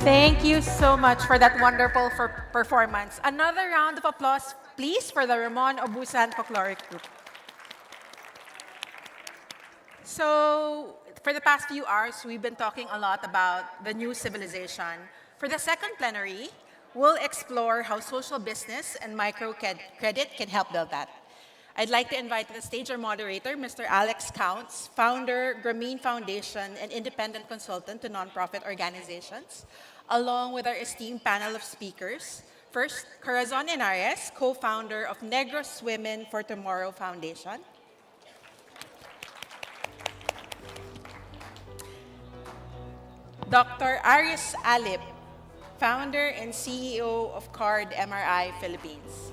Thank you so much for that wonderful performance. Another round of applause, please, for the Ramon Obusan Folkloric Group. So, for the past few hours, we've been talking a lot about the new civilization. For the second plenary, we'll explore how social business and microcredit can help build that. I'd like to invite to the stage our moderator, Mr. Alex Counts, founder, Grameen Foundation, and independent consultant to nonprofit organizations, along with our esteemed panel of speakers. First, Corazon Henares, co-founder of Negros Women for Tomorrow Foundation. Dr. Aris Alip, founder and CEO of Card MRI Philippines.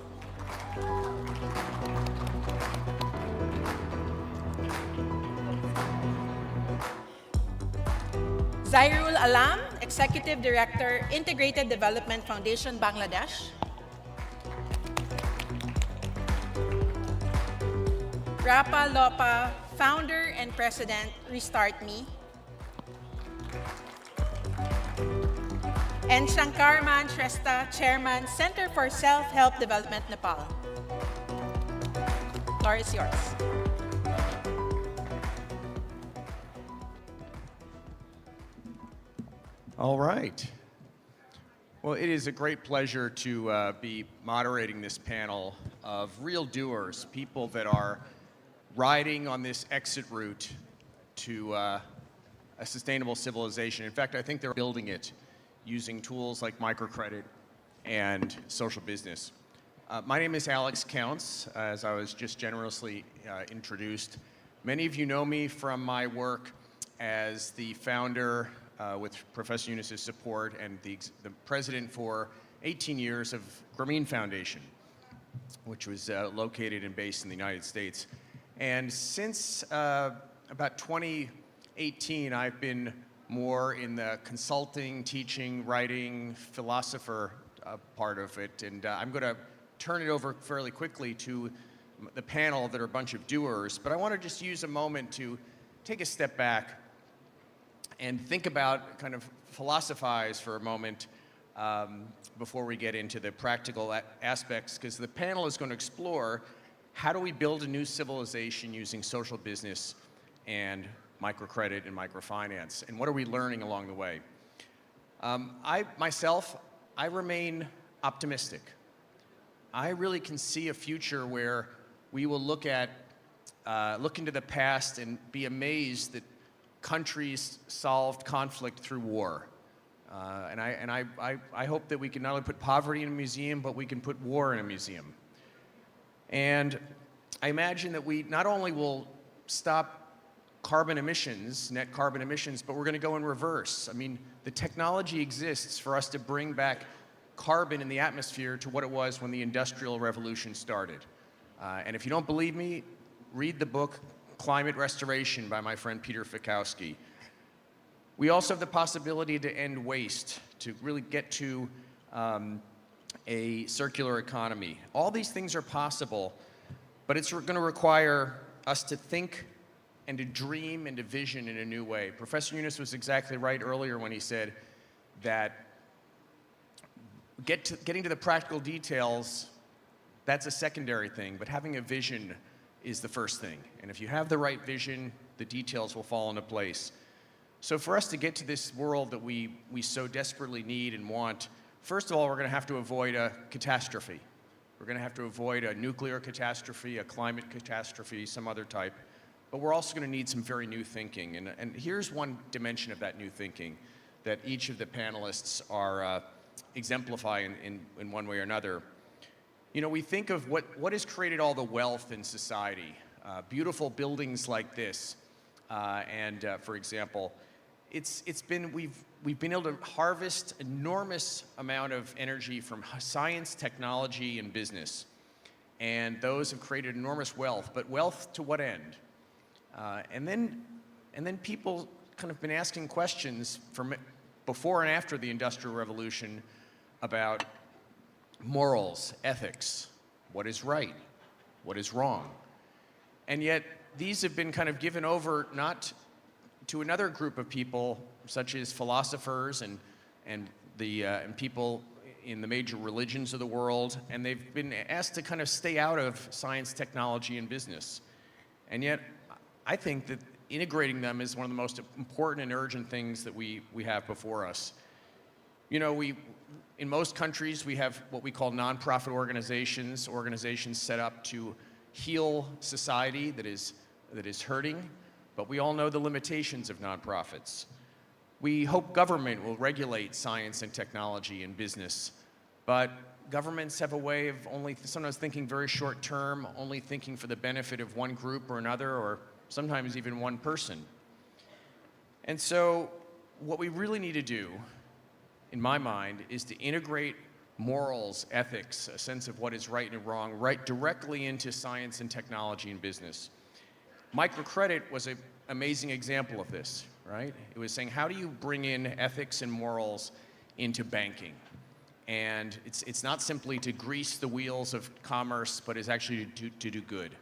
Zairul Alam, Executive Director, Integrated Development Foundation, Bangladesh. Rapa Lopa, Founder and President, Restart Me. And Shankar Man Shrestha, Chairman, Center for Self-Help Development, Nepal. Floor is yours. All right. Well, it is a great pleasure to be moderating this panel of real doers, people that are riding on this exit route to a sustainable civilization. In fact, I think they're building it using tools like microcredit and social business. My name is Alex Counts, as I was just generously introduced. Many of you know me from my work as the founder with Professor Yunus's support and the president for 18 years of Grameen Foundation, which was located and based in the United States. And since about 2018, I've been more in the consulting, teaching, writing, philosopher part of it. And I'm going to turn it over fairly quickly to the panel that are a bunch of doers. But I want to just use a moment to take a step back and think about, kind of philosophize for a moment before we get into the practical aspects, because the panel is going to explore how do we build a new civilization using social business and microcredit and microfinance, and what are we learning along the way. I remain optimistic. I really can see a future where we will look into the past and be amazed that countries solved conflict through war. And I hope that we can not only put poverty in a museum, but we can put war in a museum. And I imagine that we not only will stop carbon emissions, net carbon emissions, but we're going to go in reverse. I mean, the technology exists for us to bring back carbon in the atmosphere to what it was when the Industrial Revolution started. And if you don't believe me, read the book Climate Restoration by my friend Peter Fikowski. We also have the possibility to end waste, to really get to a circular economy. All these things are possible, but it's going to require us to think and to dream and to vision in a new way. Professor Yunus was exactly right earlier when he said that getting to the practical details, that's a secondary thing, but having a vision is the first thing. And if you have the right vision, the details will fall into place. So for us to get to this world that we so desperately need and want, first of all, we're going to have to avoid a catastrophe. We're going to have to avoid a nuclear catastrophe, a climate catastrophe, some other type. But we're also going to need some very new thinking. And here's one dimension of that new thinking that each of the panelists are exemplifying in one way or another. You know, we think of what has created all the wealth in society. Beautiful buildings like this, for example, we've been able to harvest enormous amount of energy from science, technology, and business, and those have created enormous wealth. But wealth to what end? And then people kind of been asking questions from before and after the Industrial Revolution about morals, ethics, what is right, what is wrong. And yet these have been kind of given over not to another group of people, such as philosophers and people in the major religions of the world, and they've been asked to kind of stay out of science, technology, and business. And yet, I think that integrating them is one of the most important and urgent things that we have before us. You know, in most countries, we have what we call nonprofit organizations set up to heal society that is hurting, but we all know the limitations of nonprofits. We hope government will regulate science and technology and business, but governments have a way of only sometimes thinking very short term, only thinking for the benefit of one group or another, or sometimes even one person. And so what we really need to do, in my mind, is to integrate morals, ethics, a sense of what is right and wrong, right directly into science and technology and business. Microcredit was an amazing example of this, right? It was saying, how do you bring in ethics and morals into banking? And it's not simply to grease the wheels of commerce, but it's actually to do good.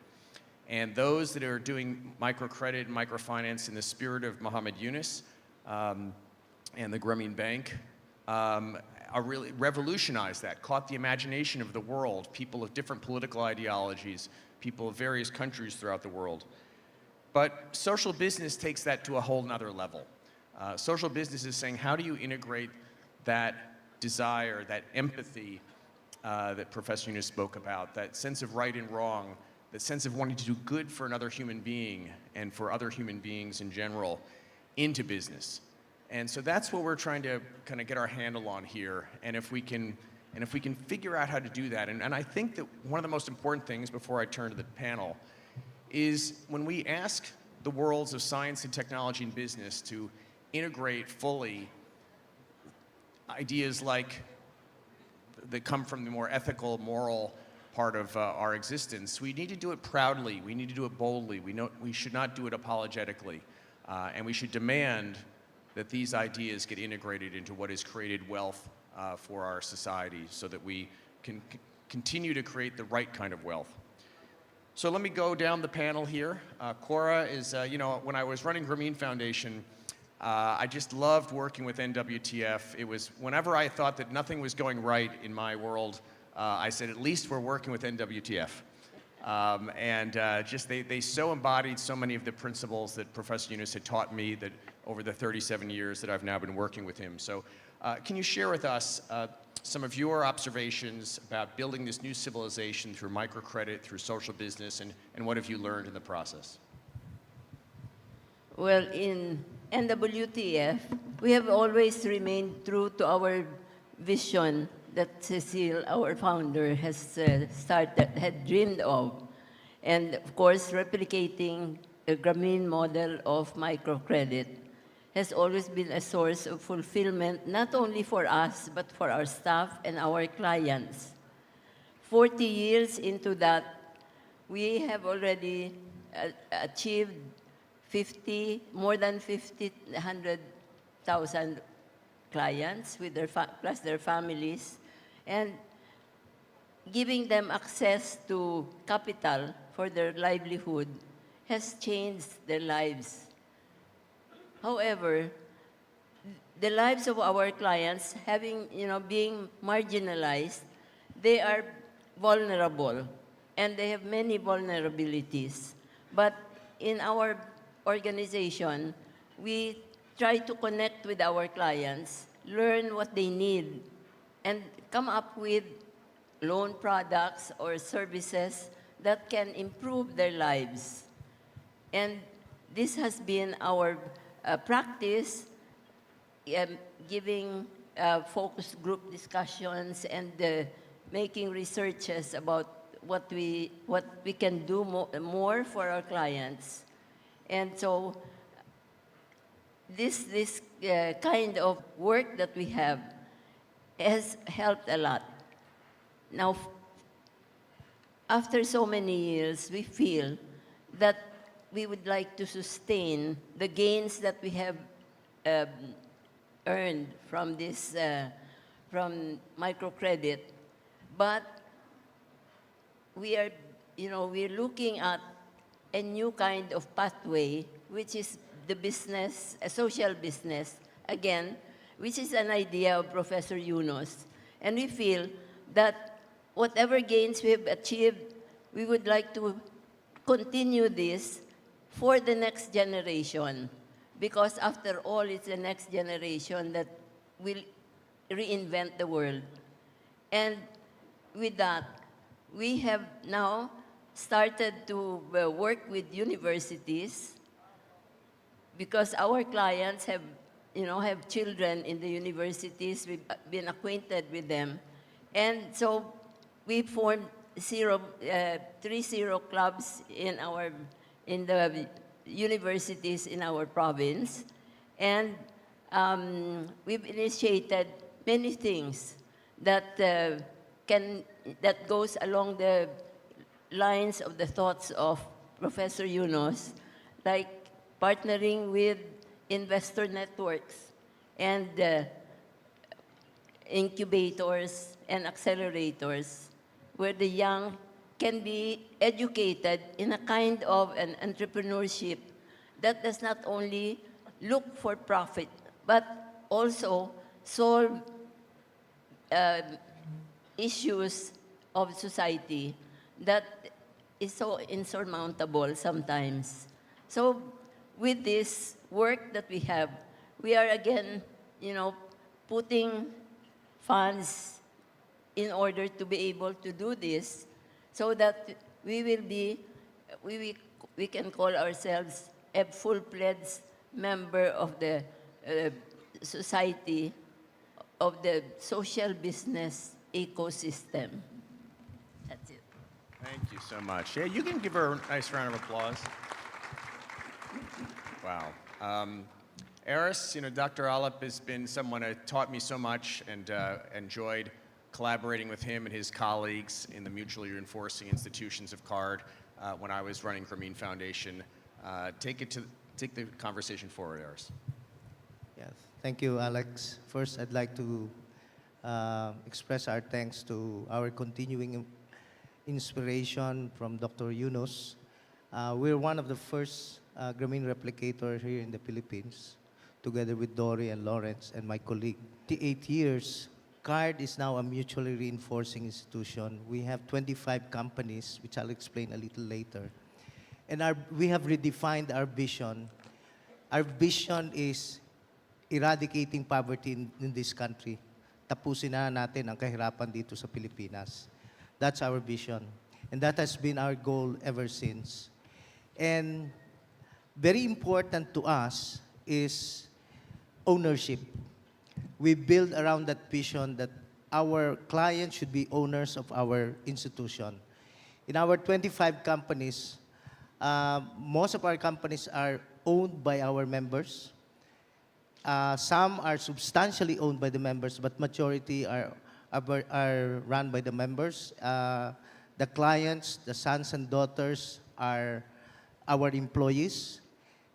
And those that are doing microcredit and microfinance in the spirit of Muhammad Yunus and the Grameen Bank are really revolutionized that, caught the imagination of the world, people of different political ideologies, people of various countries throughout the world. But social business takes that to a whole nother level. Social business is saying, how do you integrate that desire, that empathy that Professor Yunus spoke about, that sense of right and wrong, that sense of wanting to do good for another human being and for other human beings in general, into business. And so that's what we're trying to kind of get our handle on here. And if we can figure out how to do that, and I think that one of the most important things before I turn to the panel is when we ask the worlds of science and technology and business to integrate fully ideas like that come from the more ethical, moral part of our existence, we need to do it proudly. We need to do it boldly. We should not do it apologetically. And we should demand that these ideas get integrated into what has created wealth for our society so that we can continue to create the right kind of wealth. So let me go down the panel here. Cora is, you know, when I was running Grameen Foundation, I just loved working with NWTF. It was whenever I thought that nothing was going right in my world, I said, at least we're working with NWTF. Just they so embodied so many of the principles that Professor Yunus had taught me that over the 37 years that I've now been working with him. So can you share with us some of your observations about building this new civilization through microcredit, through social business, and what have you learned in the process? Well, in NWTF, we have always remained true to our vision that Cecile, our founder, had dreamed of. And of course, replicating the Grameen model of microcredit has always been a source of fulfillment, not only for us, but for our staff and our clients. 40 years into that, we have already achieved more than 100,000 clients with plus their families, and giving them access to capital for their livelihood has changed their lives. However, the lives of our clients, being marginalized, they are vulnerable, and they have many vulnerabilities. But in our organization, we try to connect with our clients, learn what they need, and come up with loan products or services that can improve their lives. And this has been our practice, giving focus group discussions and making researches about what we can do more for our clients. And so this kind of work that we have has helped a lot. Now, after so many years, we feel that we would like to sustain the gains that we have earned from this, from microcredit, but we're looking at a new kind of pathway, which is the business, a social business, again, which is an idea of Professor Yunus. And we feel that whatever gains we have achieved, we would like to continue this for the next generation. Because after all, it's the next generation that will reinvent the world. And with that, we have now started to work with universities because our clients have, have children in the universities. We've been acquainted with them. And so we formed 3 clubs in the universities in our province. And we've initiated many things that that goes along the lines of the thoughts of Professor Yunus, like partnering with investor networks and incubators and accelerators, where the young can be educated in a kind of an entrepreneurship that does not only look for profit, but also solve issues of society that is so insurmountable sometimes. So with this work that we are again, putting funds in order to be able to do this, so that we can call ourselves a full-fledged member of the society, of the social business ecosystem. That's it. Thank you so much. Yeah, you can give her a nice round of applause. Wow. Eris, Dr. Alep has been someone who taught me so much and enjoyed collaborating with him and his colleagues in the mutually reinforcing institutions of CARD when I was running Grameen Foundation. Take the conversation forward, Eris. Yes, thank you, Alex. First, I'd like to express our thanks to our continuing inspiration from Dr. Yunus. We're one of the first Grameen replicator here in the Philippines, together with Dory and Lawrence and my colleague. 8 years, CARD is now a mutually reinforcing institution. We have 25 companies, which I'll explain a little later. And we have redefined our vision. Our vision is eradicating poverty in this country. Tapusin na natin ang kahirapan dito sa Pilipinas. That's our vision. And that has been our goal ever since. And very important to us is ownership. We build around that vision that our clients should be owners of our institution. In our 25 companies, most of our companies are owned by our members. Some are substantially owned by the members, but majority are run by the members. The clients, the sons and daughters, are our employees,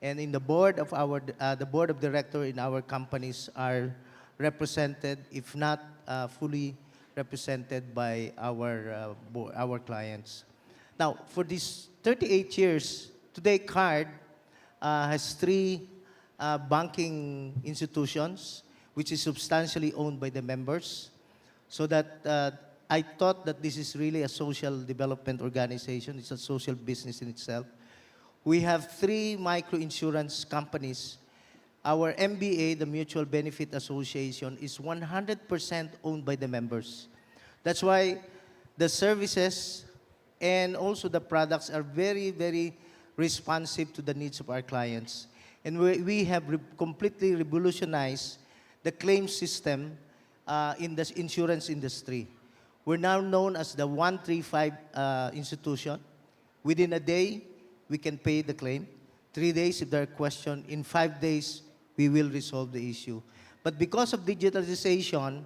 and in the board of the board of director in our companies are represented, if not fully represented, by our clients. Now, for these 38 years, today CARD has 3 banking institutions, which is substantially owned by the members. So that I thought that this is really a social development organization. It's a social business in itself. We have 3 micro-insurance companies. Our MBA, the Mutual Benefit Association, is 100% owned by the members. That's why the services and also the products are very, very responsive to the needs of our clients. And we have completely revolutionized the claim system in the insurance industry. We're now known as the 135 institution. Within a day, we can pay the claim. 3 days if there are questions. In 5 days, we will resolve the issue. But because of digitalization,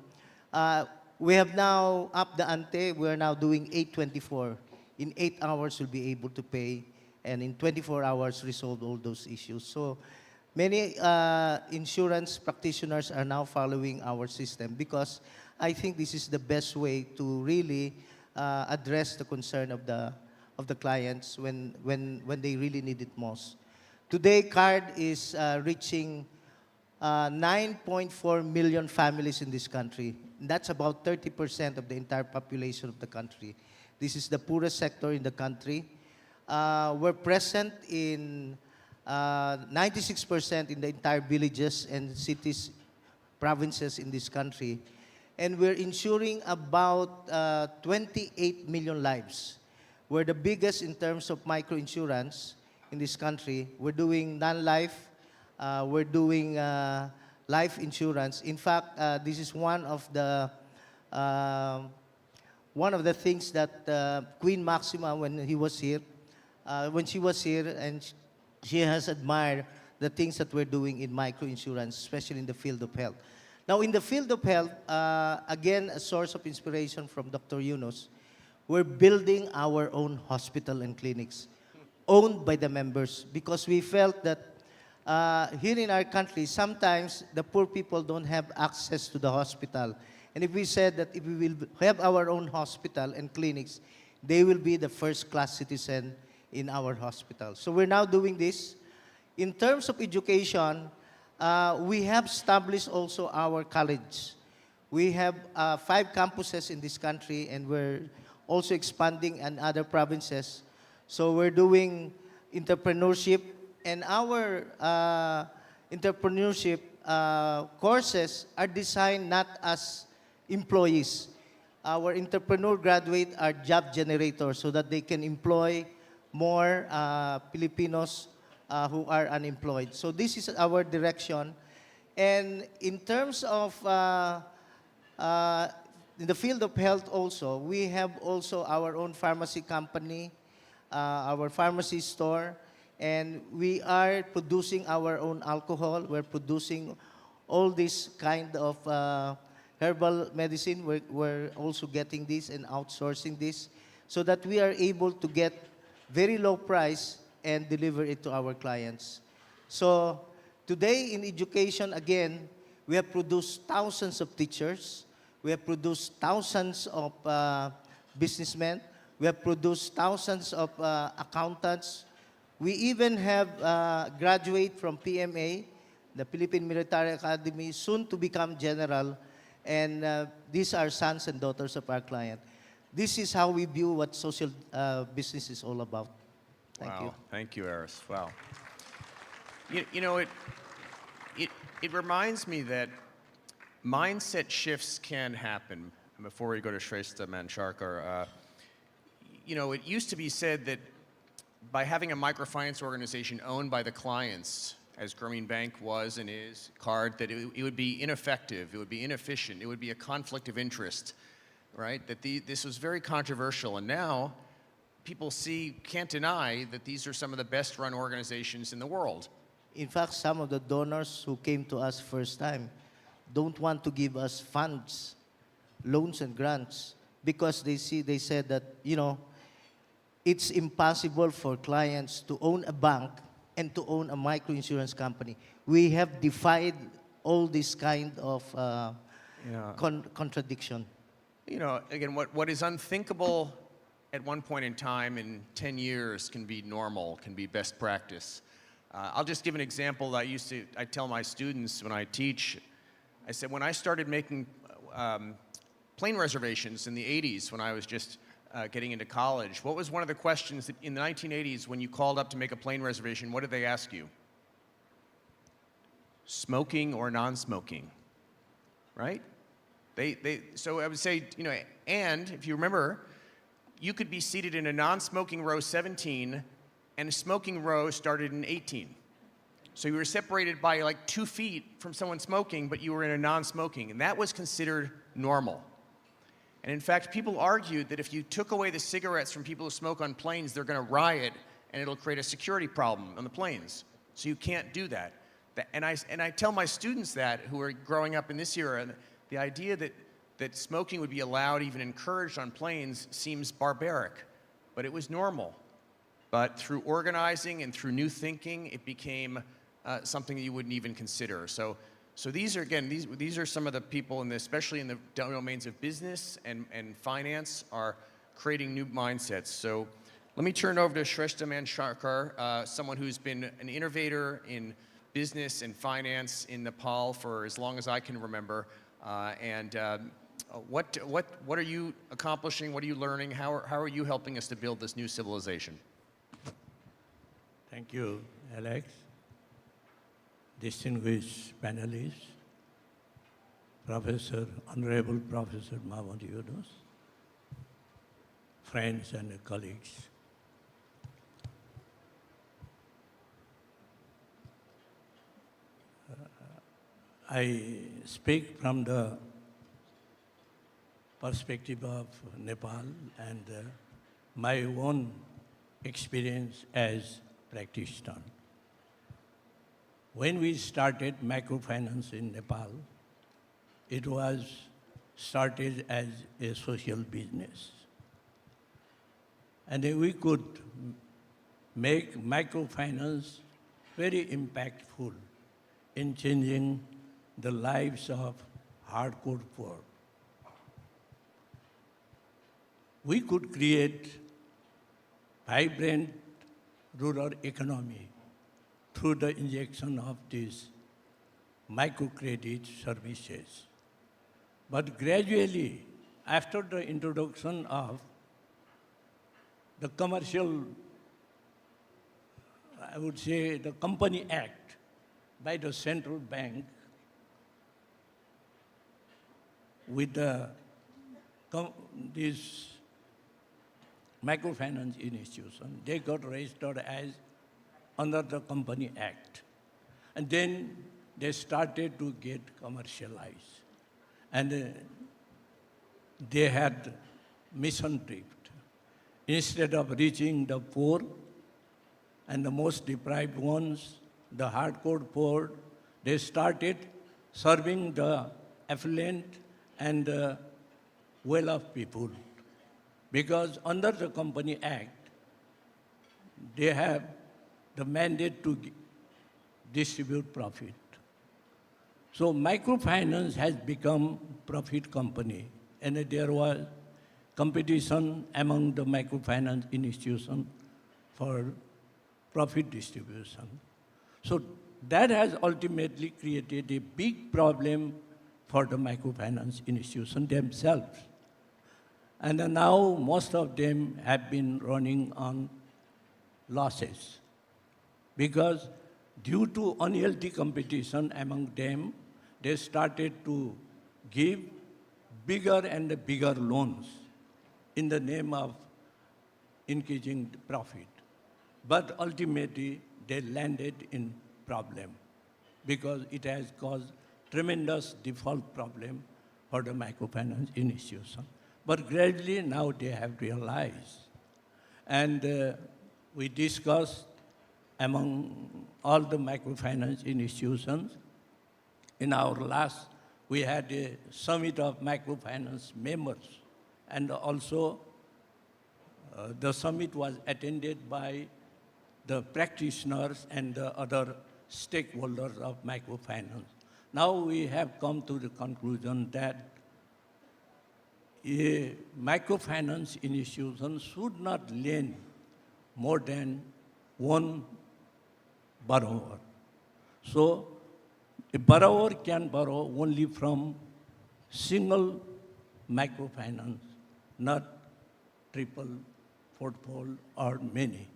we have now upped the ante. We're now doing 824. In 8 hours, we'll be able to pay, and in 24 hours, resolve all those issues. So many insurance practitioners are now following our system because I think this is the best way to really address the concern of the clients when they really need it most. Today, CARD is reaching 9.4 million families in this country. That's about 30% of the entire population of the country. This is the poorest sector in the country. We're present in 96% in the entire villages and cities, provinces in this country. And we're insuring about 28 million lives. We're the biggest in terms of microinsurance in this country. We're doing non-life, we're doing life insurance. In fact, this is one of the things that Queen Maxima, when she was here, and she has admired the things that we're doing in microinsurance, especially in the field of health. Now, in the field of health, again, a source of inspiration from Dr. Yunus, we're building our own hospital and clinics owned by the members, because we felt that here in our country, sometimes the poor people don't have access to the hospital. And if we said that if we will have our own hospital and clinics, they will be the first-class citizen in our hospital. So we're now doing this. In terms of education, we have established also our college. We have 5 campuses in this country, and we're also expanding in other provinces. So we're doing entrepreneurship, and our entrepreneurship courses are designed not as employees. Our entrepreneur graduates are job generators so that they can employ more Filipinos who are unemployed. So this is our direction. And in terms of in the field of health also, we have also our own pharmacy company, our pharmacy store, and we are producing our own alcohol. We're producing all this kind of herbal medicine. We're also getting this and outsourcing this so that we are able to get very low price and deliver it to our clients. So today in education, again, we have produced thousands of teachers. We have produced thousands of businessmen. We have produced thousands of accountants. We even have graduate from PMA, the Philippine Military Academy, soon to become general. And these are sons and daughters of our client. This is how we view what social business is all about. Thank you. Thank you, Eris. Wow. You know, it reminds me that mindset shifts can happen. Before we go to Shrestha Mansharkar, you know, it used to be said that by having a microfinance organization owned by the clients, as Grameen Bank was and is, card, that it would be ineffective, it would be inefficient, it would be a conflict of interest, right? That this was very controversial, and now people can't deny that these are some of the best run organizations in the world. In fact, some of the donors who came to us first time don't want to give us funds, loans and grants, because they said that, you know, it's impossible for clients to own a bank and to own a microinsurance company. We have defied all this kind of contradiction. You know, again, what is unthinkable at one point in time in 10 years can be normal, can be best practice. I'll just give an example. I tell my students when I teach, I said, when I started making plane reservations in the 80s, when I was just getting into college, what was one of the questions that in the 1980s when you called up to make a plane reservation, what did they ask you? Smoking or non-smoking, right? So I would say, you know, and if you remember, you could be seated in a non-smoking row 17 and a smoking row started in 18. So you were separated by like 2 feet from someone smoking, but you were in a non-smoking, and that was considered normal. And in fact, people argued that if you took away the cigarettes from people who smoke on planes, they're going to riot, and it'll create a security problem on the planes. So you can't do that. And I tell my students that, who are growing up in this era, the idea that smoking would be allowed, even encouraged on planes, seems barbaric. But it was normal. But through organizing and through new thinking, it became something that you wouldn't even consider. So these are, again, these are some of the people, especially in the domains of business and finance, are creating new mindsets. So let me turn over to Shrestha Mansharkar, someone who's been an innovator in business and finance in Nepal for as long as I can remember. What are you accomplishing? What are you learning? How are you helping us to build this new civilization? Thank you, Alex. Distinguished panelists, Honorable Professor Mahmoud Yunus, friends and colleagues. I speak from the perspective of Nepal and my own experience as practitioner. When we started microfinance in Nepal, it was started as a social business. And we could make microfinance very impactful in changing the lives of hardcore poor. We could create vibrant rural economy through the injection of these microcredit services. But gradually, after the introduction of the commercial, I would say the Company Act by the central bank with this microfinance institution, they got registered as under the Company Act. And then they started to get commercialized. And they had mission drift. Instead of reaching the poor and the most deprived ones, the hardcore poor, they started serving the affluent and well-off people. Because under the Company Act, they have the mandate to distribute profit. So microfinance has become profit company, and there was competition among the microfinance institutions for profit distribution. So that has ultimately created a big problem for the microfinance institutions themselves. And now most of them have been running on losses because due to unhealthy competition among them, they started to give bigger and bigger loans in the name of increasing the profit. But ultimately, they landed in problem because it has caused tremendous default problem for the microfinance institution. But gradually now they have realized. And we discussed among all the microfinance institutions. In our last, we had a summit of microfinance members. And also the summit was attended by the practitioners and the other stakeholders of microfinance. Now we have come to the conclusion that a microfinance institution should not lend more than one borrower. So a borrower can borrow only from single microfinance, not triple, fourfold, or many.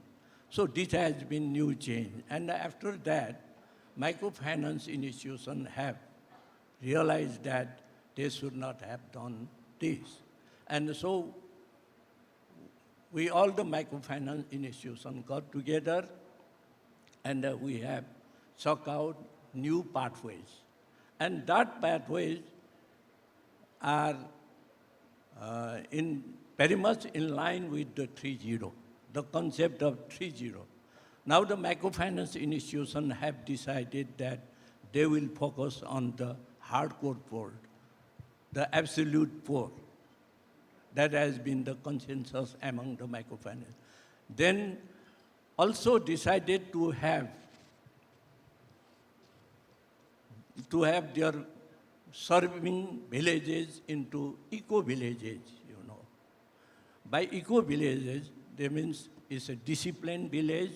So this has been new change. And after that, microfinance institutions have realized that they should not have done this. And so we, all the microfinance institutions, got together and we have sought out new pathways. And that pathways are very much in line with the 3-0, the concept of 3-0. Now the microfinance institutions have decided that they will focus on the hardcore poor, the absolute poor. That has been the consensus among the microfinance. Then also decided to have their serving villages into eco-villages, you know. By eco-villages, they means it's a disciplined village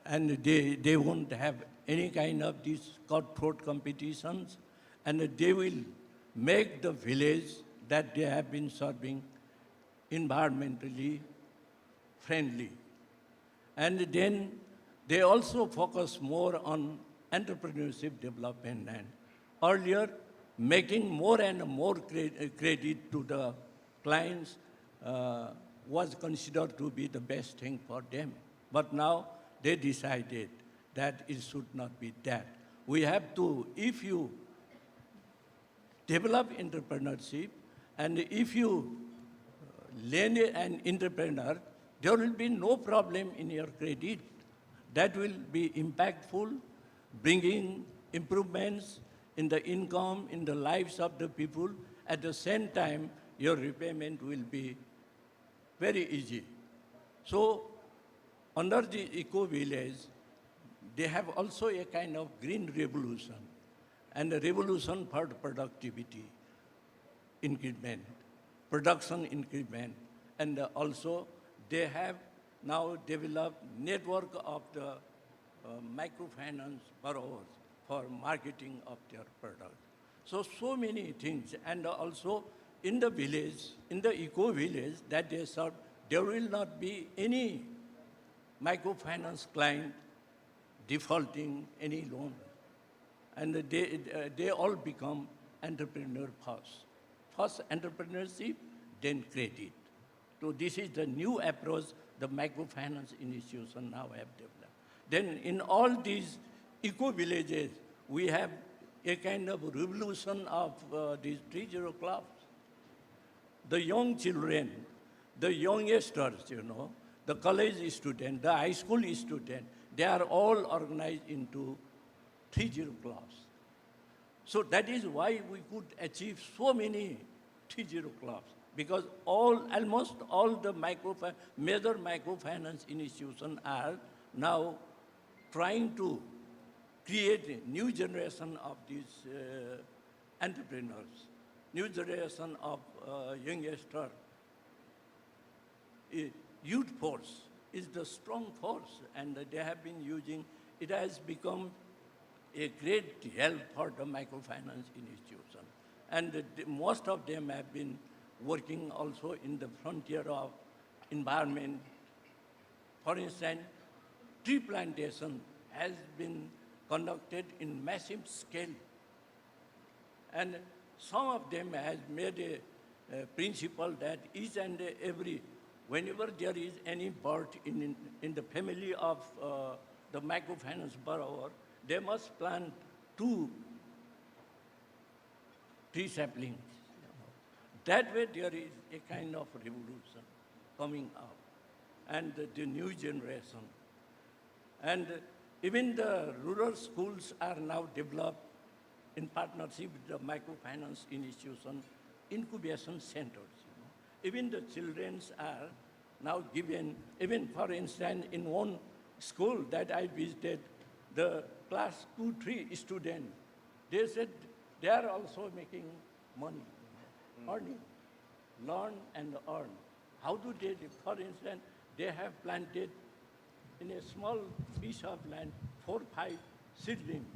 and they won't have any kind of these cutthroat competitions, and they will make the village that they have been serving environmentally friendly. And then they also focus more on entrepreneurship development, and earlier making more and more credit to the clients was considered to be the best thing for them. But now they decided that it should not be that. We have to, if you develop entrepreneurship, and if you lend an entrepreneur, there will be no problem in your credit. That will be impactful, bringing improvements in the income, in the lives of the people. At the same time, your repayment will be very easy. So, under the eco-village, they have also a kind of green revolution, and a revolution for productivity increment, production increment, and also they have now developed network of the microfinance borrowers for marketing of their product. So many things, and also in the village, in the eco-village that they serve, there will not be any microfinance client defaulting any loan. And they all become entrepreneur first. First entrepreneurship, then credit. So this is the new approach the microfinance institution now have developed. Then in all these eco-villages, we have a kind of revolution of these 3-0 clubs. The young children, the youngsters, the college student, the high school student, they are all organized into 3-0 clubs. So that is why we could achieve so many 3-0 clubs, because almost all the major microfinance institutions are now trying to create a new generation of these entrepreneurs, new generation of youngsters. Youth force is the strong force, and they have been using, it has become a great help for the microfinance institution. And most of them have been working also in the frontier of environment. For instance, tree plantation has been conducted in massive scale. And some of them has made a principle that each and every, whenever there is any birth in the family of the microfinance borrower, they must plant 2 tree saplings. That way there is a kind of revolution coming up, and the new generation. And even the rural schools are now developed in partnership with the microfinance institution, incubation centers. Even the children are now given, even for instance, in one school that I visited, the class 2-3 students, they said they are also making money, earning, learn and earn. How do they do? For instance, they have planted in a small piece of land 4-5 seedlings.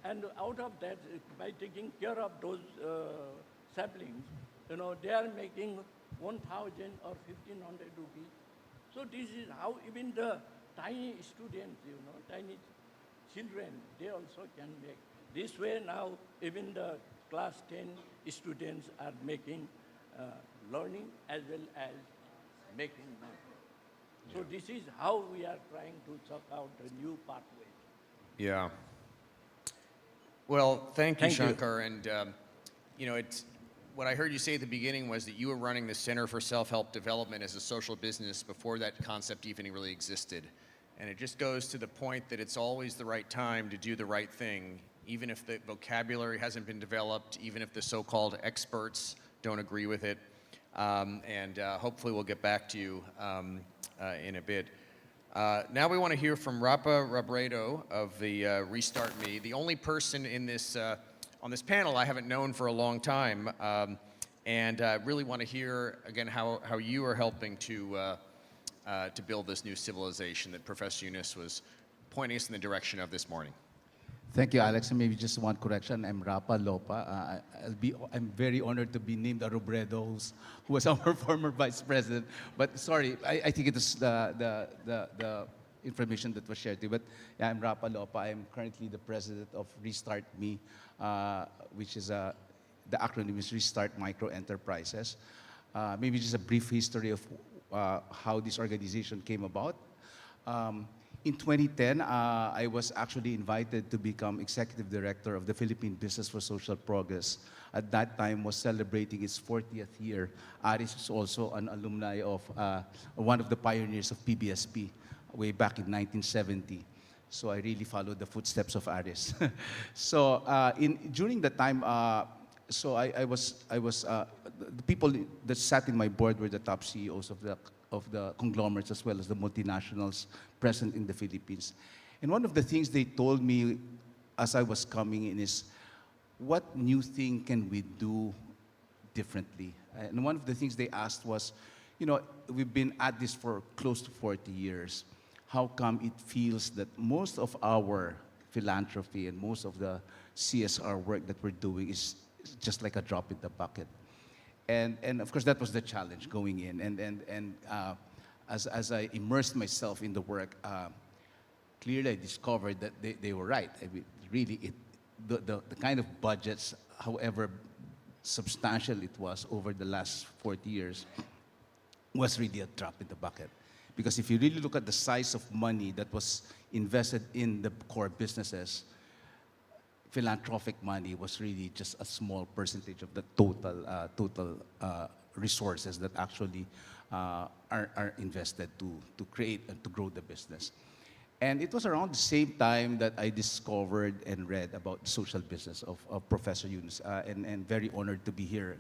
And out of that, by taking care of those saplings, they are making 1,000 or 1,500 rupees. So this is how even the tiny students, tiny children, they also can make. This way now, even the class 10 students are making learning as well as making money. So this is how we are trying to check out the new pathways. Yeah. Well, thank you, Thank you. Shankar. And, it's what I heard you say at the beginning was that you were running the Center for Self-Help Development as a social business before that concept even really existed. And it just goes to the point that it's always the right time to do the right thing, even if the vocabulary hasn't been developed, even if the so-called experts don't agree with it. Hopefully we'll get back to you in a bit. Now we want to hear from Rapa Robredo of the Restart Me, the only person in this on this panel I haven't known for a long time, and really want to hear again how you are helping to build this new civilization that Professor Yunus was pointing us in the direction of this morning. Thank you, Alex. And maybe just one correction. I'm Rapa Lopa. I'm very honored to be named a Robredo, who was our former vice president. But sorry, I think it is the information that was shared to you. But yeah, I'm Rapa Lopa. I'm currently the president of Restart Me, which is the acronym is Restart Micro Enterprises. Maybe just a brief history of how this organization came about. In 2010, I was actually invited to become executive director of the Philippine Business for Social Progress. At that time, was celebrating its 40th year. Aris is also an alumni of one of the pioneers of PBSP way back in 1970. So I really followed the footsteps of Aris. So during the time, so I was the people that sat in my board were the top CEOs of the conglomerates as well as the multinationals present in the Philippines. And one of the things they told me as I was coming in is, what new thing can we do differently? And one of the things they asked was, we've been at this for close to 40 years. How come it feels that most of our philanthropy and most of the CSR work that we're doing is just like a drop in the bucket? And of course, that was the challenge going in. And as I immersed myself in the work, clearly I discovered that they were right. I mean, really, the kind of budgets, however substantial it was over the last 40 years, was really a drop in the bucket. Because if you really look at the size of money that was invested in the core businesses, philanthropic money was really just a small percentage of the total resources that actually are invested to create and to grow the business. And it was around the same time that I discovered and read about the social business of Professor Yunus, and very honored to be here,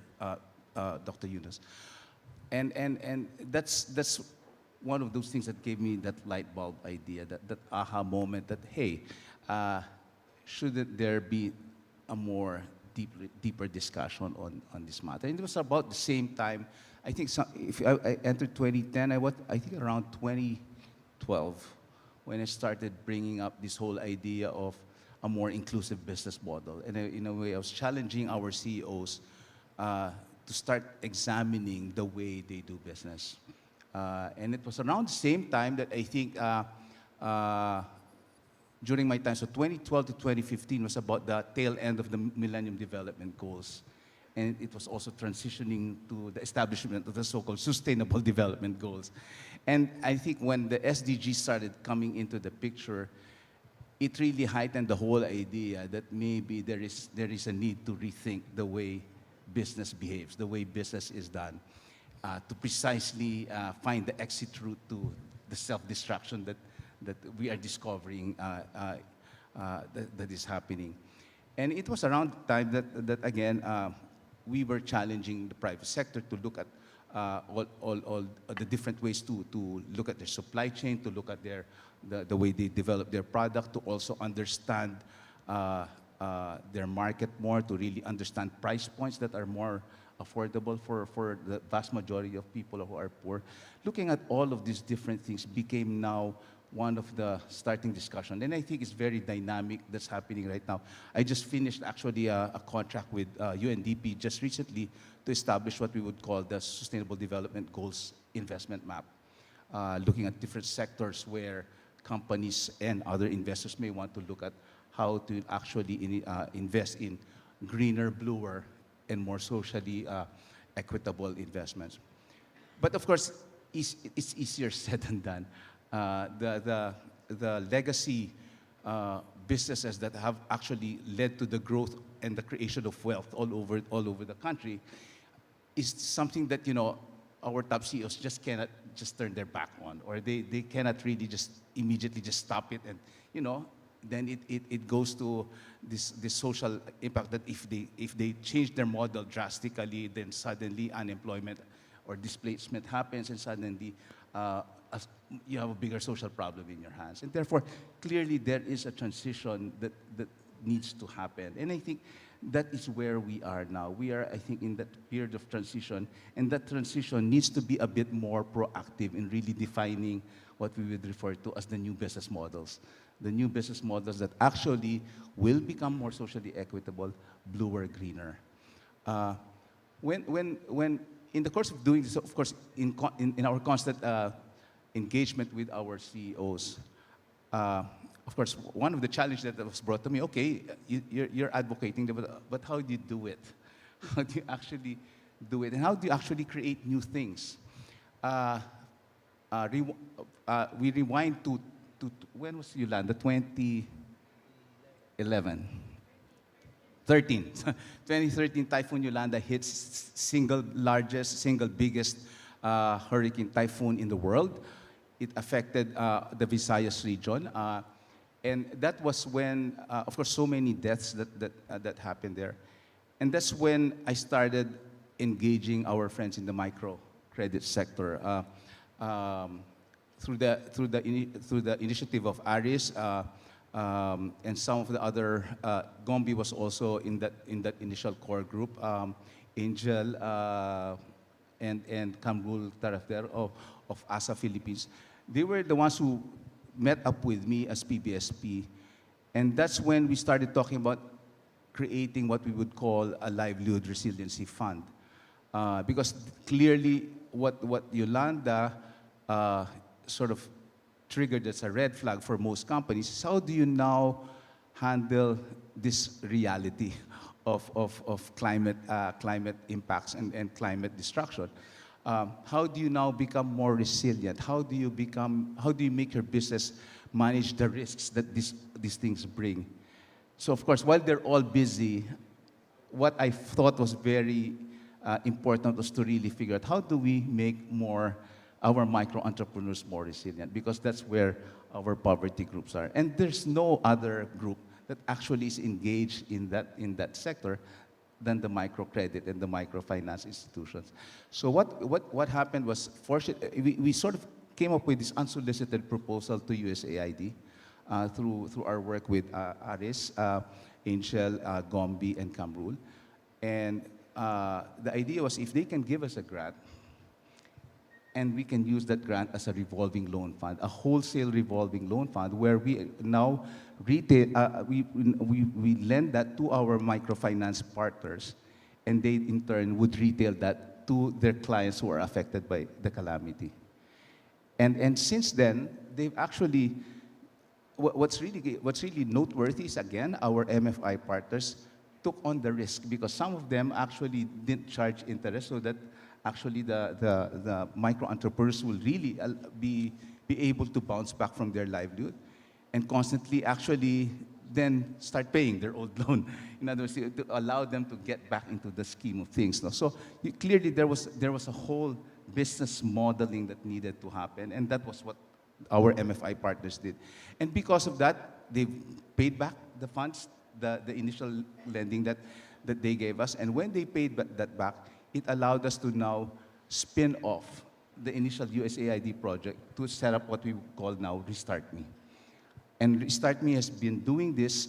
Dr. Yunus. And that's one of those things that gave me that light bulb idea, that aha moment that, hey, shouldn't there be a more deeper discussion on this matter? And it was about the same time, I think, if I entered 2010, I think around 2012, when I started bringing up this whole idea of a more inclusive business model. And in a way, I was challenging our CEOs to start examining the way they do business. And it was around the same time that I think during my time, so 2012 to 2015 was about the tail end of the Millennium Development Goals. And it was also transitioning to the establishment of the so-called Sustainable Development Goals. And I think when the SDGs started coming into the picture, it really heightened the whole idea that maybe there is a need to rethink the way business behaves, the way business is done, to precisely find the exit route to the self-destruction that we are discovering that is happening. And it was around the time that again, we were challenging the private sector to look at all the different ways to look at their supply chain, to look at the way they develop their product, to also understand their market more, to really understand price points that are more affordable for the vast majority of people who are poor. Looking at all of these different things became now one of the starting discussion. And I think it's very dynamic that's happening right now. I just finished actually a contract with UNDP just recently to establish what we would call the Sustainable Development Goals investment map, looking at different sectors where companies and other investors may want to look at how to actually invest in greener, bluer, and more socially equitable investments. But of course, it's easier said than done. The legacy businesses that have actually led to the growth and the creation of wealth all over the country is something that our top CEOs just cannot just turn their back on, or they cannot really just immediately just stop it, and then it goes to this social impact that if they change their model drastically, then suddenly unemployment or displacement happens, and suddenly you have a bigger social problem in your hands. And therefore, clearly there is a transition that needs to happen. And I think that is where we are now. We are, I think, in that period of transition, and that transition needs to be a bit more proactive in really defining what we would refer to as the new business models the new business models that actually will become more socially equitable, bluer, greener. Uh, when in the course of doing this, of course, in our constant engagement with our CEOs, of course, one of the challenges that was brought to me, okay, you're advocating, but how do you do it? How do you actually do it? And how do you actually create new things? We rewind to when was Yolanda? 2011. 13. 2013 Typhoon Yolanda hits single largest, single biggest hurricane typhoon in the world. It affected the Visayas region. And that was when, of course, so many deaths that happened there. And that's when I started engaging our friends in the microcredit sector. Through the initiative of Aris and some of the other, Gombi was also in that initial core group, Angel and Kamrul Tarafder of ASA Philippines. They were the ones who met up with me as PBSP, and that's when we started talking about creating what we would call a livelihood resiliency fund, because clearly what Yolanda sort of triggered as a red flag for most companies is how do you now handle this reality of climate impacts and climate destruction? How do you now become more resilient? How do you make your business manage the risks that these things bring? So of course, while they're all busy, what I thought was very important was to really figure out how do we make our micro entrepreneurs more resilient, because that's where our poverty groups are. And there's no other group that actually is engaged in that sector than the microcredit and the microfinance institutions. So what happened was, we sort of came up with this unsolicited proposal to USAID through our work with Aris, Angel, Gombi, and Kamrul. And the idea was if they can give us a grant, and we can use that grant as a revolving loan fund, a wholesale revolving loan fund, where we now retail, we lend that to our microfinance partners, and they in turn would retail that to their clients who are affected by the calamity. And since then, they've actually, what's really noteworthy is, again, our MFI partners took on the risk, because some of them actually didn't charge interest, so that actually the micro entrepreneurs will really be able to bounce back from their livelihood and constantly actually then start paying their old loan. In other words, to allow them to get back into the scheme of things. No? So clearly there was a whole business modeling that needed to happen, and that was what our MFI partners did. And because of that, they paid back the funds, the initial lending that they gave us. And when they paid that back, it allowed us to now spin off the initial USAID project to set up what we call now Restart Me. And Restart Me has been doing this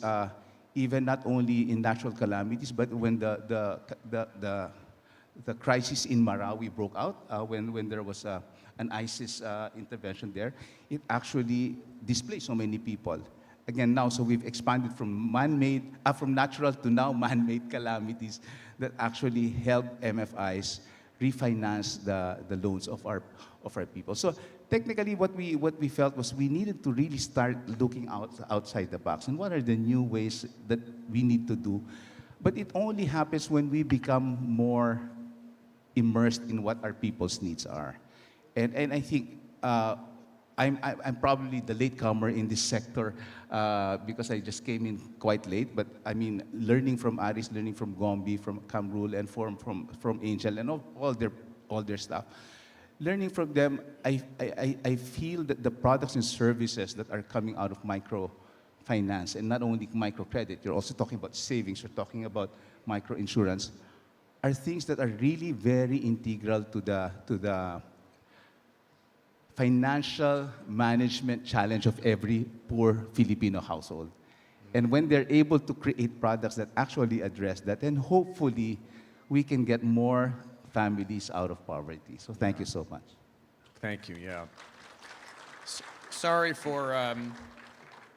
even not only in natural calamities, but when the crisis in Marawi broke out, when there was an ISIS intervention there, it actually displaced so many people. Again, now, so we've expanded from from natural to now man-made calamities that actually help MFIs refinance the loans of our people. So technically, what we felt was we needed to really start looking outside the box, and what are the new ways that we need to do. But it only happens when we become more immersed in what our people's needs are. And I think I'm probably the latecomer in this sector because I just came in quite late. But I mean, learning from Aris, learning from Gombi, from Kamrul, and from Angel, and all their stuff. Learning from them, I feel that the products and services that are coming out of microfinance, and not only microcredit, you're also talking about savings, you're talking about microinsurance, are things that are really very integral to the financial management challenge of every poor Filipino household. And when they're able to create products that actually address that, then hopefully we can get more families out of poverty. So thank you so much. Thank you, yeah. Sorry for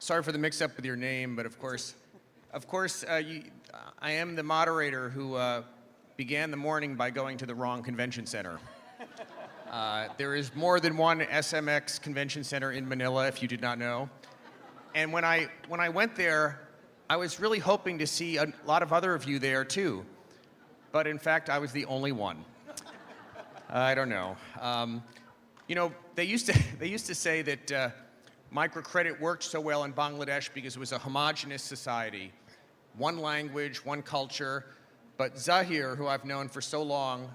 sorry for the mix-up with your name, but I am the moderator who began the morning by going to the wrong convention center. There is more than one SMX convention center in Manila, if you did not know. And when I went there, I was really hoping to see a lot of other of you there too. But in fact, I was the only one. I don't know. You know, they used to say that microcredit worked so well in Bangladesh because it was a homogenous society, one language, one culture. But Zahir, who I've known for so long,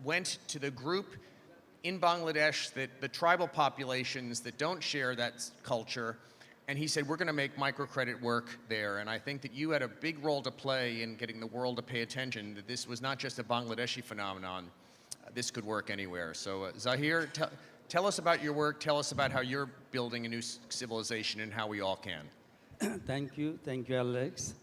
went to the group in Bangladesh, the tribal populations that don't share that culture, and he said, we're going to make microcredit work there. And I think that you had a big role to play in getting the world to pay attention, that this was not just a Bangladeshi phenomenon. This could work anywhere. So Zahir, tell us about your work. Tell us about how you're building a new civilization and how we all can. Thank you, Alex.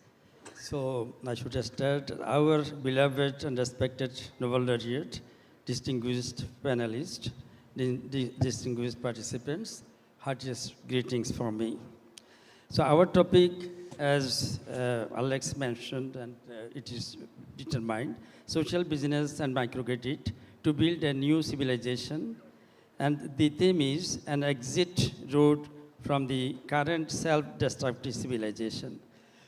So I should start. Our beloved and respected Nobel laureate, distinguished panelists, distinguished participants, heartiest greetings from me. So our topic, as Alex mentioned, and it is determined, social business and microcredit to build a new civilization. And the theme is an exit route from the current self-destructive civilization.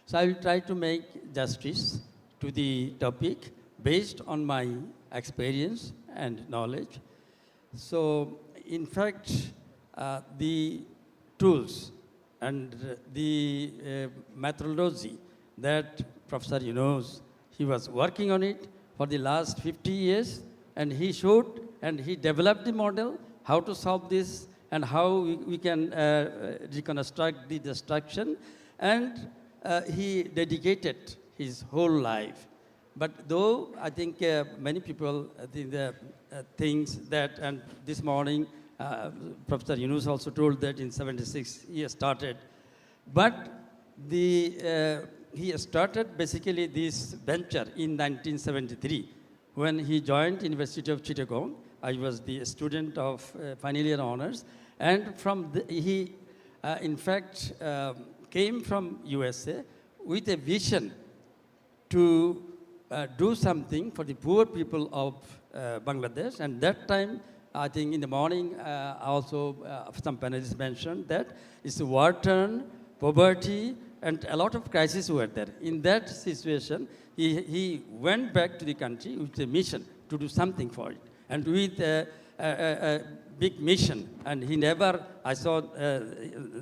So I will try to make justice to the topic based on my experience and knowledge. So in fact, the tools and the methodology that Professor Yunus, he was working on it for the last 50 years, and he showed and he developed the model, how to solve this and how we can reconstruct the destruction. And he dedicated his whole life. But though I think many people think things that, and this morning Professor Yunus also told that in 76 he started. But he started basically this venture in 1973 when he joined University of Chittagong. I was the student of final year honors, and he in fact came from USA with a vision to do something for the poor people of Bangladesh. And that time, I think in the morning, also some panelists mentioned that it's war-torn, poverty, and a lot of crises were there. In that situation, he went back to the country with a mission to do something for it, and with a big mission. And he never,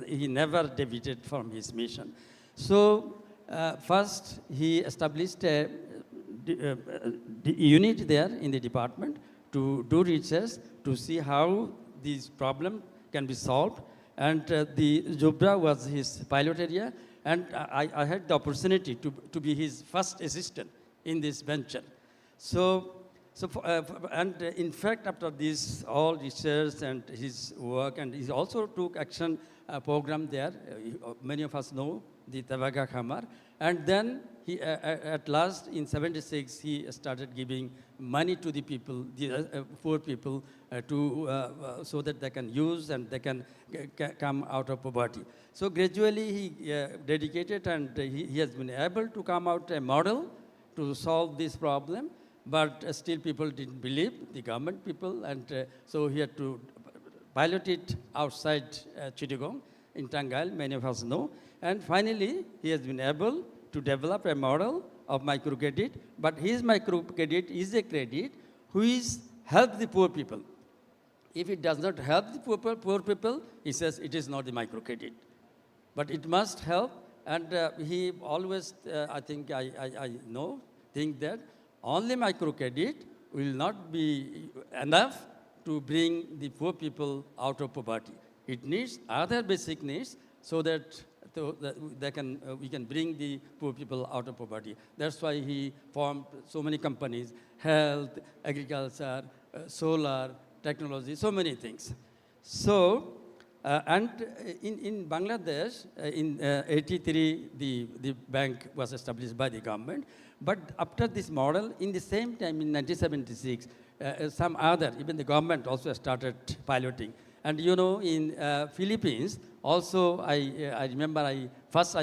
he never deviated from his mission. So first, he established a unit there in the department to do research, to see how these problems can be solved. And the Zubra was his pilot area, and I had the opportunity to be his first assistant in this venture. And in fact, after this all research and his work, and he also took action program there. Many of us know the Tabaga Khamar. And then he, at last, in 76, he started giving money to the people, the poor people, so that they can use and they can come out of poverty. So gradually he dedicated, and he has been able to come out a model to solve this problem. But still people didn't believe, the government people, and so he had to pilot it outside Chittagong in Tangail, many of us know. And finally, he has been able to develop a model of microcredit, but his microcredit is a credit which helps the poor people. If it does not help the poor people, he says it is not the microcredit. But it must help, and he always, I think think that only microcredit will not be enough to bring the poor people out of poverty. It needs other basic needs so that we can bring the poor people out of poverty. That's why he formed so many companies, health, agriculture, solar, technology, so many things. So, and in Bangladesh, in 83, the bank was established by the government. But after this model, in the same time, in 1976, some other, even the government also started piloting. And you know, in Philippines, also I remember I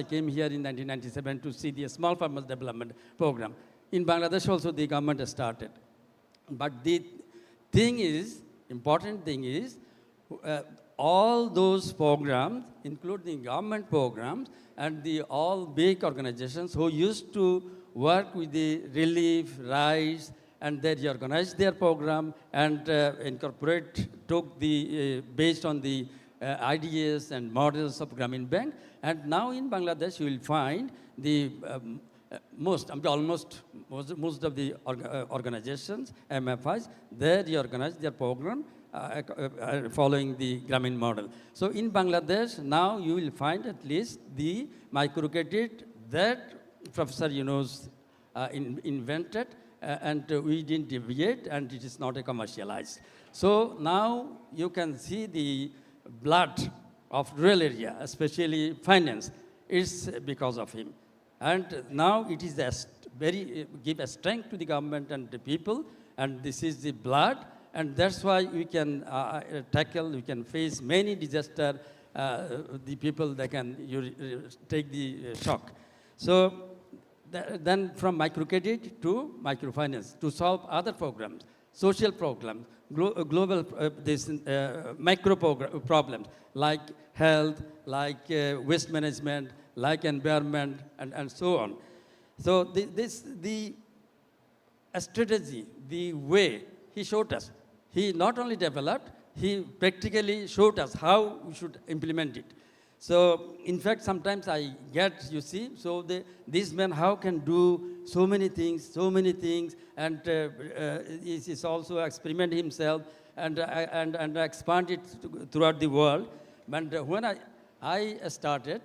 came here in 1997 to see the small farmers development program. In Bangladesh also the government has started. But the thing is, important thing is, all those programs, including government programs and the all big organizations who used to work with the relief, rice, and they reorganized their program and took the, based on the ideas and models of Grameen Bank. And now in Bangladesh, you will find the most of the organizations, MFIs, they reorganize their program following the Grameen model. So in Bangladesh, now you will find at least the microcredit that Professor Yunus invented, and we didn't deviate, and it is not a commercialized. So now you can see the blood of rural area, especially finance, is because of him. And now it is give a strength to the government and the people, and this is the blood, and that's why we can we can face many disasters. The people, they can take the shock. So then from microcredit to microfinance to solve other programs, social programs, global micro problems like health, like waste management, like environment, and so on. So the strategy, the way he showed us, he not only developed, he practically showed us how we should implement it. So, in fact, sometimes I get, you see, so this man, how can do so many things, and he's also experiment himself and expand it throughout the world. But when I started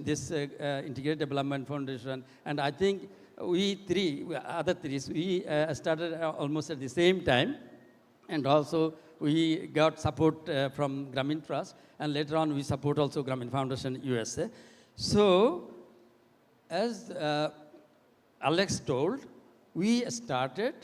this Integrated Development Foundation, and I think we started almost at the same time, and also we got support from Grameen Trust, and later on we support also Grameen Foundation USA. So, as Alex told, we started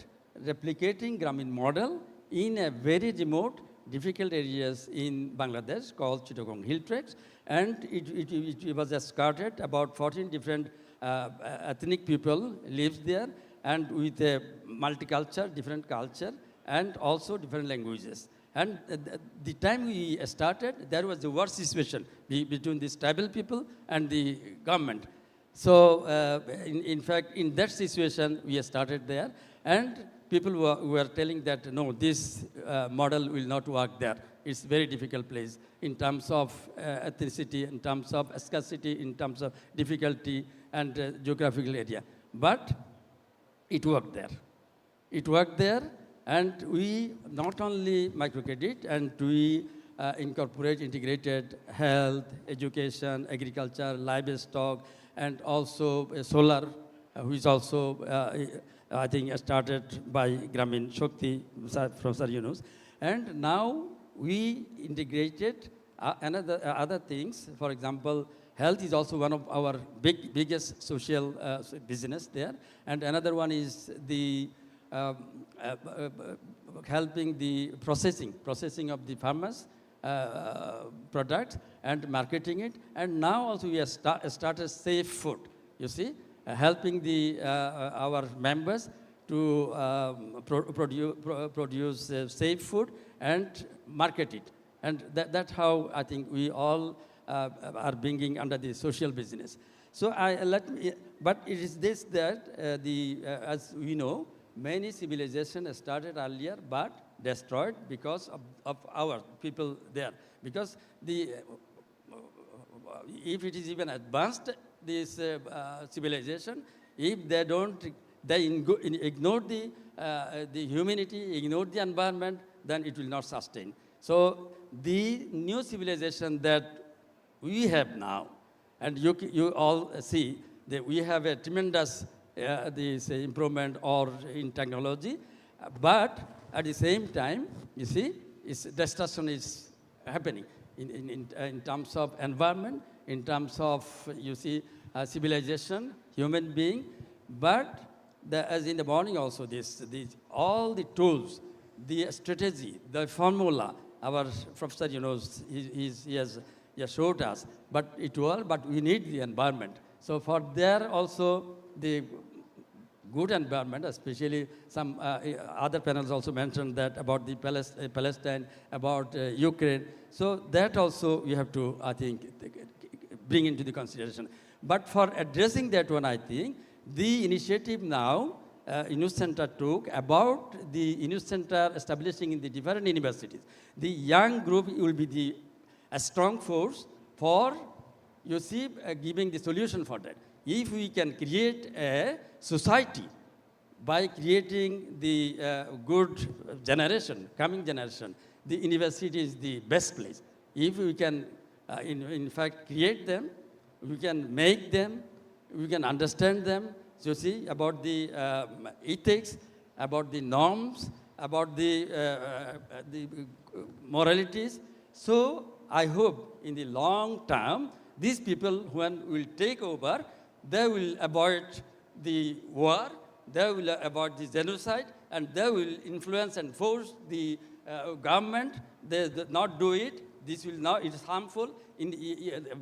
replicating Grameen model in a very remote, difficult areas in Bangladesh called Chittagong Hill Tracts, and it was started about 14 different ethnic people lives there, and with a multicultural, different culture, and also different languages. And the time we started, there was the worst situation between these tribal people and the government. So, in fact, in that situation, we started there, and people were telling that, no, this model will not work there. It's a very difficult place in terms of ethnicity, in terms of scarcity, in terms of difficulty and geographical area. But it worked there. It worked there, and we not only microcredit, and we incorporate integrated health, education, agriculture, livestock, and also solar, which also, I think, started by Grameen Shakti from Sir Yunus. And now we integrated other things. For example, health is also one of our biggest social business there. And another one is the helping the processing of the farmers' products and marketing it. And now also we have started safe food, you see, helping our members to produce safe food and market it. And that's how I think we all are bringing under the social business. So but it is this that as we know, many civilizations started earlier but destroyed because of our people there. Because if it is even advanced, this civilization, if they ignore the humanity, ignore the environment, then it will not sustain. So the new civilization that we have now, and you all see that we have a tremendous this improvement or in technology, but at the same time, you see, destruction is happening in terms of environment, in terms of, you see, civilization, human being. But as in the morning also, all the tools the strategy, the formula, our professor, he has showed us, but it will, but we need the environment. So for there also, the good environment, especially some other panels also mentioned that about the Palestine, about Ukraine. So that also we have to, I think, bring into the consideration. But for addressing that one, I think, the initiative now, News Center took about the News Center establishing in the different universities. The young group will be a strong force for, giving the solution for that. If we can create a society by creating the good generation, coming generation, the university is the best place. If we can, in fact, create them, we can make them, we can understand them, so about the ethics, about the norms, about the moralities. So I hope in the long term, these people, when will take over, they will avoid the war, they will avoid the genocide, and they will influence and force the government. They not do it. This will not, it is harmful.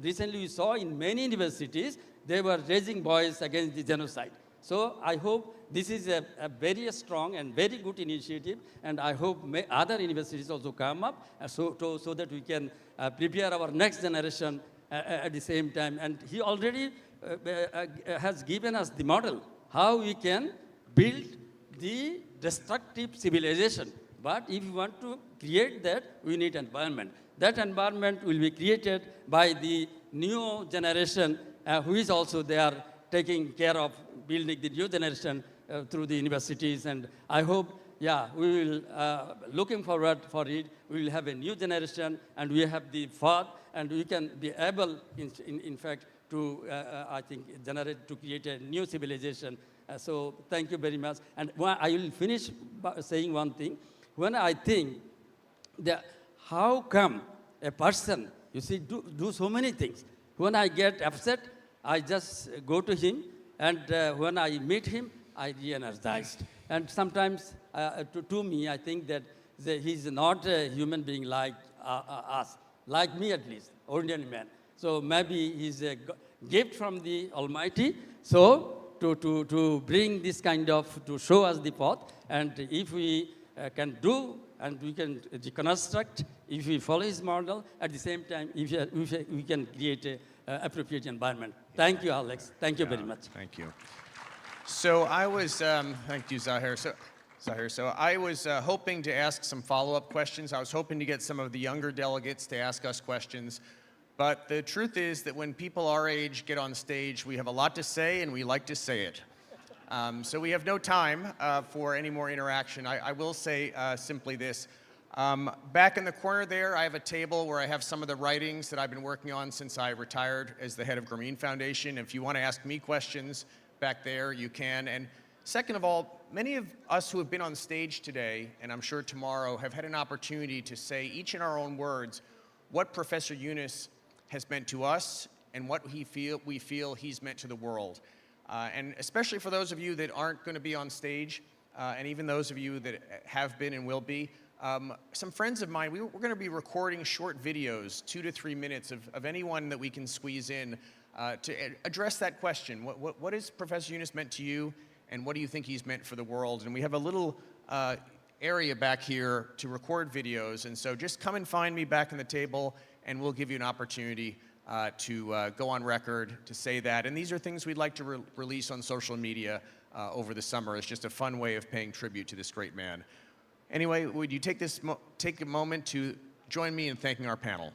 Recently we saw in many universities, they were raising voice against the genocide. So I hope this is a very strong and very good initiative, and I hope other universities also come up so that we can prepare our next generation at the same time. And he already has given us the model, how we can build the destructive civilization. But if we want to create that, we need environment. That environment will be created by the new generation who is also there taking care of building the new generation through the universities. And I hope, we will, looking forward for it, we will have a new generation, and we have the thought, and we can be able, in fact, to, I think, to create a new civilization. So thank you very much. And I will finish by saying one thing. When I think that how come a person, do so many things. When I get upset, I just go to him, and when I meet him, I re-energized. And sometimes, to me, I think that he's not a human being like us, like me at least, ordinary man. So maybe he's a gift from the Almighty. So to bring this kind of, to show us the path, and if we can do, and we can reconstruct, if we follow his model, at the same time, if we can create an appropriate environment. Thank you, Alex. Thank you very much. Thank you. So I was, thank you, Zahir. So I was hoping to ask some follow-up questions. I was hoping to get some of the younger delegates to ask us questions. But the truth is that when people our age get on stage, we have a lot to say, and we like to say it. So we have no time for any more interaction. I will say simply this. Back in the corner there, I have a table where I have some of the writings that I've been working on since I retired as the head of Grameen Foundation. If you want to ask me questions back there, you can. And second of all, many of us who have been on stage today, and I'm sure tomorrow, have had an opportunity to say, each in our own words, what Professor Yunus has meant to us and what we feel he's meant to the world. And especially for those of you that aren't going to be on stage, and even those of you that have been and will be, some friends of mine, we're going to be recording short videos, 2 to 3 minutes, of anyone that we can squeeze in to address that question. What has Professor Yunus meant to you, and what do you think he's meant for the world? And we have a little area back here to record videos, and so just come and find me back in the table, and we'll give you an opportunity to go on record to say that. And these are things we'd like to release on social media over the summer. It's just a fun way of paying tribute to this great man. Anyway, would you take a moment to join me in thanking our panel?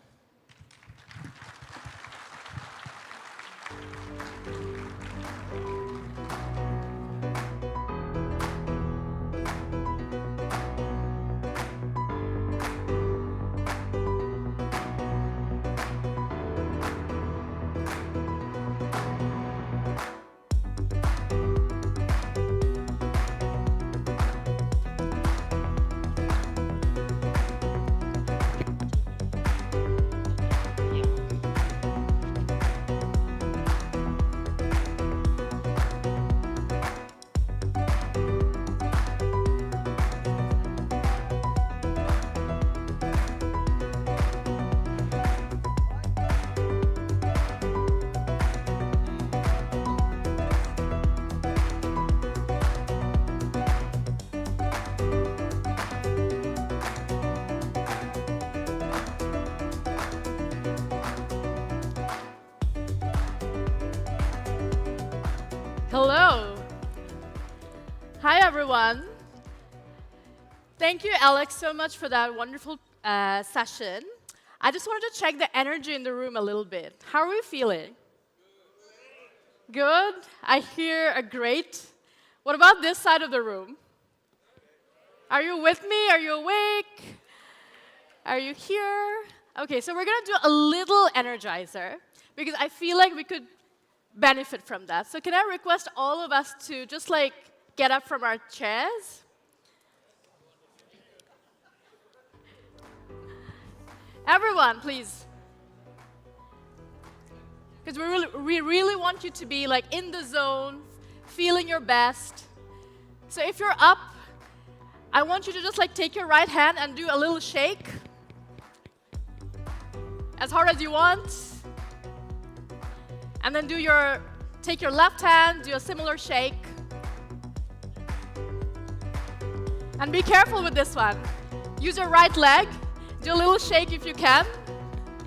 Hello. Hi, everyone. Thank you, Alex, so much for that wonderful session. I just wanted to check the energy in the room a little bit. How are we feeling? Good? I hear a great. What about this side of the room? Are you with me? Are you awake? Are you here? Okay, so we're going to do a little energizer because I feel like we could benefit from that. So can I request all of us to just like get up from our chairs? Everyone, please. Because we really want you to be like in the zone, feeling your best. So if you're up, I want you to just like take your right hand and do a little shake. As hard as you want. And then take your left hand, do a similar shake. And be careful with this one. Use your right leg, do a little shake if you can.